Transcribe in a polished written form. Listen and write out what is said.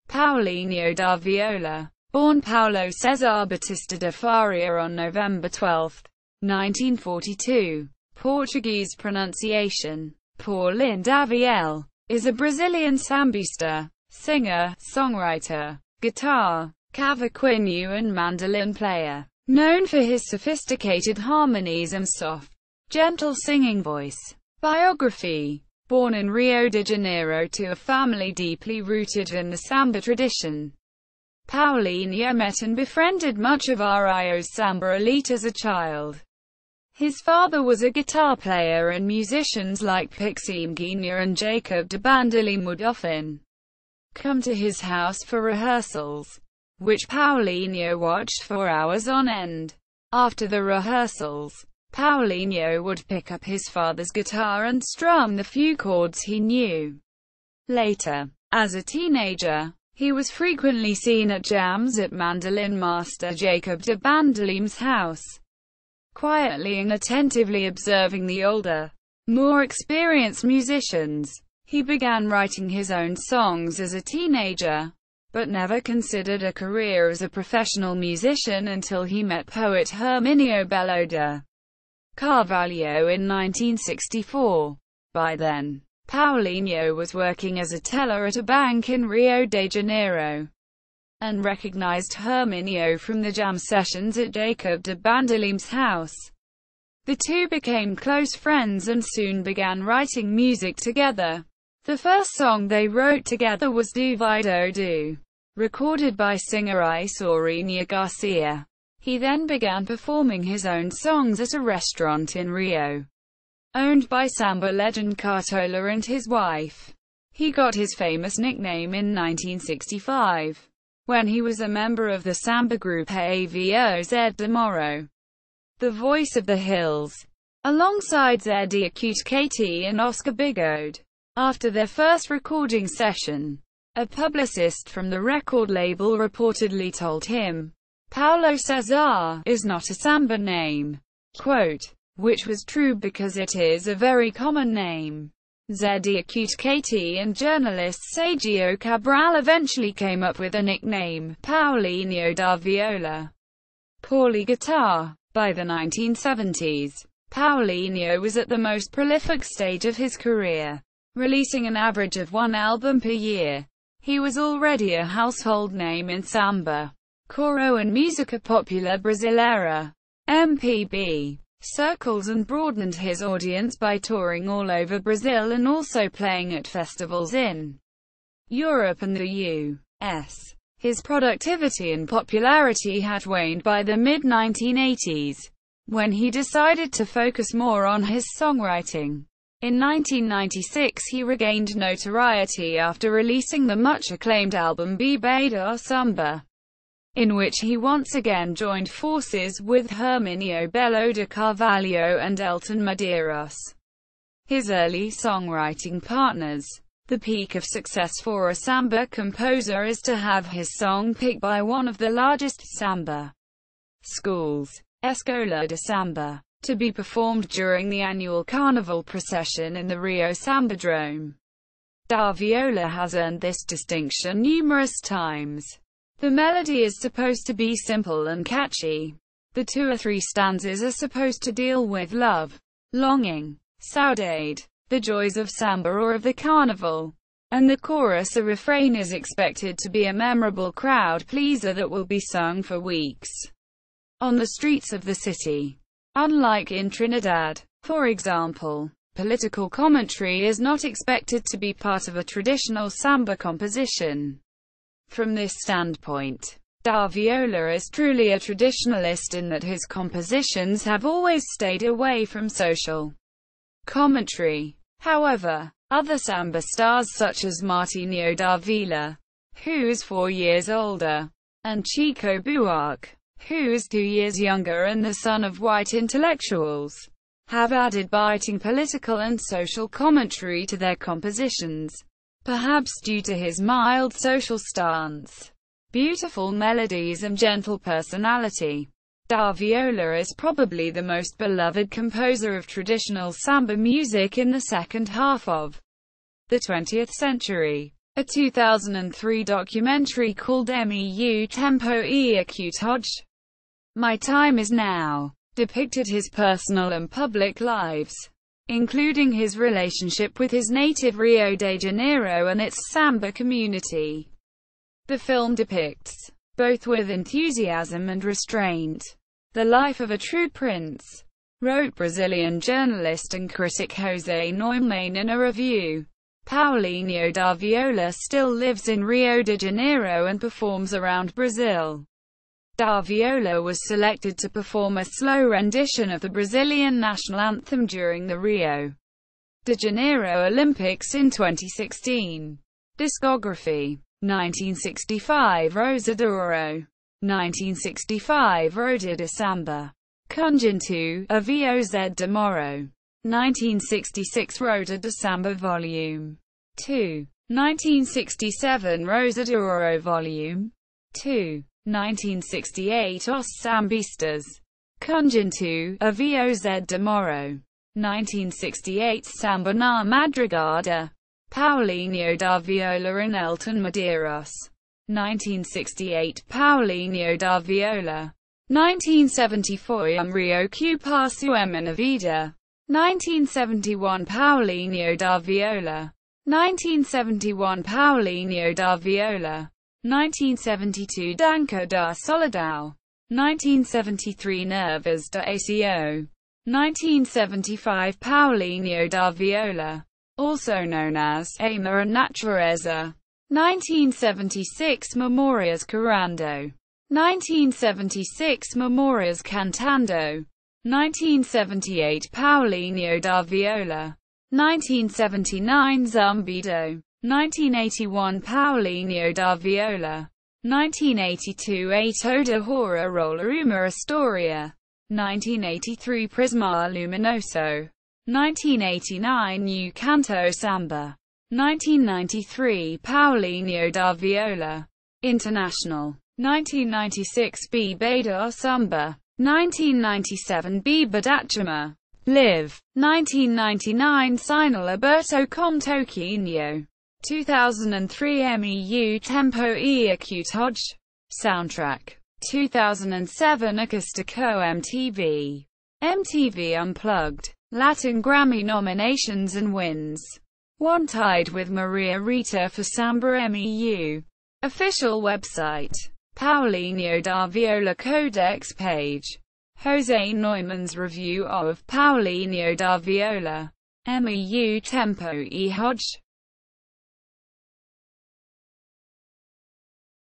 Paulinho da Viola, born Paulo César Batista de Faria on November 12, 1942, Portuguese pronunciation, Paulinho da Viola, is a Brazilian sambista, singer, songwriter, guitar, cavaquinho and mandolin player, known for his sophisticated harmonies and soft, gentle singing voice. Biography. Born in Rio de Janeiro to a family deeply rooted in the samba tradition, Paulinho met and befriended much of Rio's samba elite as a child. His father was a guitar player, and musicians like Paulinho and Jacob de Bandolim would often come to his house for rehearsals, which Paulinho watched for hours on end. After the rehearsals, Paulinho would pick up his father's guitar and strum the few chords he knew. Later, as a teenager, he was frequently seen at jams at mandolin master Jacob de Bandolim's house, quietly and attentively observing the older, more experienced musicians. He began writing his own songs as a teenager, but never considered a career as a professional musician until he met poet Hermínio Belo de Carvalho in 1964. By then, Paulinho was working as a teller at a bank in Rio de Janeiro, and recognized Hermínio from the jam sessions at Jacob de Bandolim's house. The two became close friends and soon began writing music together. The first song they wrote together was Daviʻɔlධ, recorded by singer Isaurinha Garcia. He then began performing his own songs at a restaurant in Rio, owned by samba legend Cartola and his wife. He got his famous nickname in 1965, when he was a member of the samba group A Voz de Moro, the Voice of the Hills, alongside Zé Acute KT and Oscar Bigode. After their first recording session, a publicist from the record label reportedly told him, "Paulo César is not a samba name," quote, which was true because it is a very common name. Zé Acute KT and journalist Sergio Cabral eventually came up with a nickname, Paulinho da Viola, Paulie guitar. By the 1970s, Paulinho was at the most prolific stage of his career, releasing an average of one album per year. He was already a household name in samba, choro and música popular brasileira (MPB) circles, and broadened his audience by touring all over Brazil and also playing at festivals in Europe and the US. His productivity and popularity had waned by the mid-1980s, when he decided to focus more on his songwriting. In 1996 he regained notoriety after releasing the much-acclaimed album Bebê da Samba, in which he once again joined forces with Hermínio Belo de Carvalho and Elton Medeiros, his early songwriting partners. The peak of success for a samba composer is to have his song picked by one of the largest samba schools, Escola de Samba, to be performed during the annual carnival procession in the Rio Sambadrome. Da Viola has earned this distinction numerous times. The melody is supposed to be simple and catchy. The 2 or 3 stanzas are supposed to deal with love, longing, saudade, the joys of samba or of the carnival, and the chorus or refrain is expected to be a memorable crowd pleaser that will be sung for weeks on the streets of the city. Unlike in Trinidad, for example, political commentary is not expected to be part of a traditional samba composition. From this standpoint, Da Viola is truly a traditionalist in that his compositions have always stayed away from social commentary. However, other samba stars such as Martinho da Vila, who is 4 years older, and Chico Buarque, who is 2 years younger and the son of white intellectuals, have added biting political and social commentary to their compositions, perhaps due to his mild social stance, beautiful melodies and gentle personality. Da Viola is probably the most beloved composer of traditional samba music in the second half of the 20th century. A 2003 documentary called Meu Tempo e Atitude, My Time Is Now, depicted his personal and public lives, including his relationship with his native Rio de Janeiro and its samba community. The film depicts, both with enthusiasm and restraint, the life of a true prince, wrote Brazilian journalist and critic José Neumann in a review. Paulinho da Viola still lives in Rio de Janeiro and performs around Brazil. Da Viola was selected to perform a slow rendition of the Brazilian national anthem during the Rio de Janeiro Olympics in 2016. Discography: 1965 Rosa de Ouro, 1965 Roda de Samba, Conjunto, a Voz de Moro, 1966 Roda de Samba Volume 2, 1967 Rosa de Ouro Volume 2, 1968 Os Sambistas, Conjunto, a Voz de Moro, 1968 Samba na Madrugada, Paulinho da Viola and Elton Medeiros, 1968 Paulinho da Viola, 1974 Rio que Passo é Minha Vida, 1971 Paulinho da Viola, 1971 Paulinho da Viola, 1972 Dança da Solidão, 1973 Nervos da Ação, 1975 Paulinho da Viola, also known as Ama and Natureza, 1976 Memórias Curando, 1976 Memórias Cantando, 1978 Paulinho da Viola, 1979 Zumbido, 1981 Paulinho da Viola, 1982 A Toda Hora Rola Uma História, 1983 Prisma Luminoso, 1989 New Canto Samba, 1993 Paulinho da Viola, International, 1996 Biba da Samba, 1997 Biba da Chama, Live, 1999 Sinal Alberto com Toquinho, 2003 Meu Tempo e Atitude, Soundtrack, 2007 Acústico MTV, MTV Unplugged, Latin Grammy nominations and wins. One tied with Maria Rita for Samba Meu. Official website. Paulinho da Viola Codex page. José Neumann's review of Paulinho da Viola. Meu Tempo e Atitude.